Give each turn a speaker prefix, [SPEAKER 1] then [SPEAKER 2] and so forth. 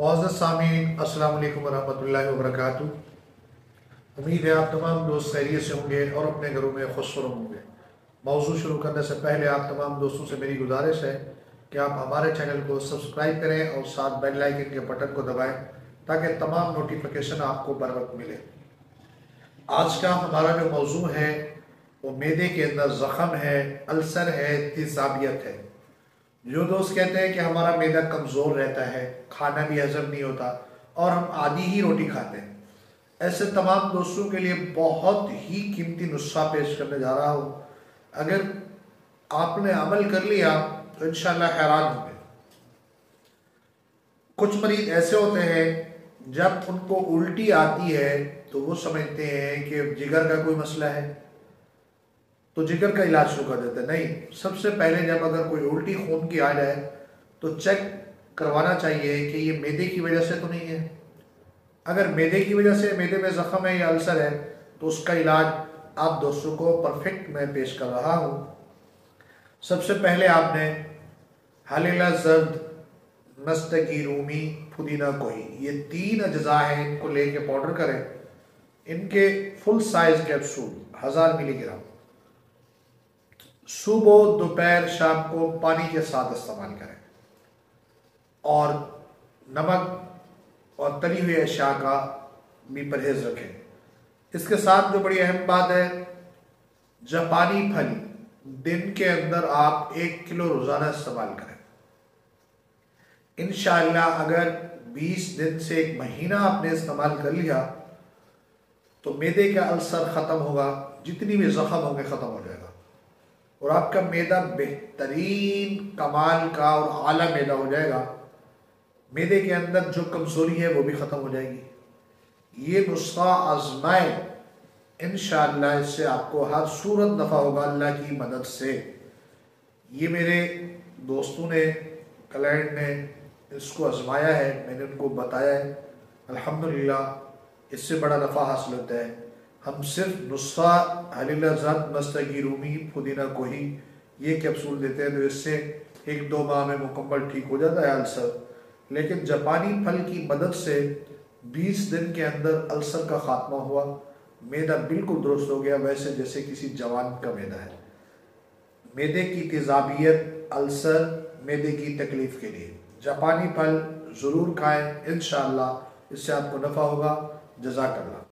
[SPEAKER 1] मुअज़्ज़ज़ सामीन, अस्सलाम वालेकुम वरहमतुल्लाहि वबरकातुहू। उम्मीद है आप तमाम दोस्त खैरियत से होंगे और अपने घरों में खुशनुमा होंगे। मौजू शुरू करने से पहले आप तमाम दोस्तों से मेरी गुजारिश है कि आप हमारे चैनल को सब्सक्राइब करें और साथ बेल आइकन के बटन को दबाएं ताकि तमाम नोटिफिकेशन आपको बर वक्त मिले। आज का हमारा जो मौजू है वो मैदे के अंदर ज़ख़म है, अल्सर है, तेज़ाबियत है। जो दोस्त कहते हैं कि हमारा मैदा कमज़ोर रहता है, खाना भी हजम नहीं होता और हम आधी ही रोटी खाते हैं, ऐसे तमाम दोस्तों के लिए बहुत ही कीमती नुस्खा पेश करने जा रहा हूँ। अगर आपने अमल कर लिया तो इंशाल्लाह हैरान होंगे। कुछ मरीज ऐसे होते हैं जब उनको उल्टी आती है तो वो समझते हैं कि जिगर का कोई मसला है तो जिगर का इलाज शुरू कर देते हैं। नहीं, सबसे पहले जब अगर कोई उल्टी खून की आ जाए तो चेक करवाना चाहिए कि ये मैदे की वजह से तो नहीं है। अगर मैदे की वजह से, मैदे में जख्म है या अल्सर है, तो उसका इलाज आप दोस्तों को परफेक्ट मैं पेश कर रहा हूँ। सबसे पहले आपने हलीला जर्द, मस्तगी रूमी, पुदीना कोही, ये 3 अज्जा हैं, इनको लेके पाउडर करें। इनके फुल साइज कैप्सूल 1000 मिलीग्राम सुबह, दोपहर, शाम को पानी के साथ इस्तेमाल करें और नमक और तली हुई अशिया का भी परहेज रखें। इसके साथ जो बड़ी अहम बात है, जापानी फल दिन के अंदर आप 1 किलो रोजाना इस्तेमाल करें। इंशाअल्लाह अगर 20 दिन से 1 महीना आपने इस्तेमाल कर लिया तो मैदे का अल्सर ख़त्म होगा, जितनी भी जख्म होंगे ख़त्म हो जाएगा और आपका मैदा बेहतरीन कमाल का और आला मैदा हो जाएगा। मैदे के अंदर जो कमज़ोरी है वो भी ख़त्म हो जाएगी। ये नुस्खा आजमाए, इंशाअल्लाह इससे आपको हर सूरत नफ़ा होगा अल्लाह की मदद से। ये मेरे दोस्तों ने, क्लाइंट ने इसको आजमाया है, मैंने उनको बताया है, अल्हम्दुलिल्लाह इससे बड़ा नफ़ा हासिल होता है। हम सिर्फ नुस्खा हलीला ज़र्द, मस्तगी रूमी, पुदीना कोही ये कैप्सूल देते हैं तो इससे 1-2 माह में मुकम्मल ठीक हो जाता है अल्सर। लेकिन जापानी फल की मदद से 20 दिन के अंदर अल्सर का खात्मा हुआ, मैदा बिल्कुल दुरुस्त हो गया, वैसे जैसे किसी जवान का मैदा है। मैदे की तेज़ाबियत, अल्सर, मैदे की तकलीफ के लिए जापानी फल ज़रूर खाएं, इंशाअल्लाह इससे आपको नफ़ा होगा। जज़ाकल्लाह।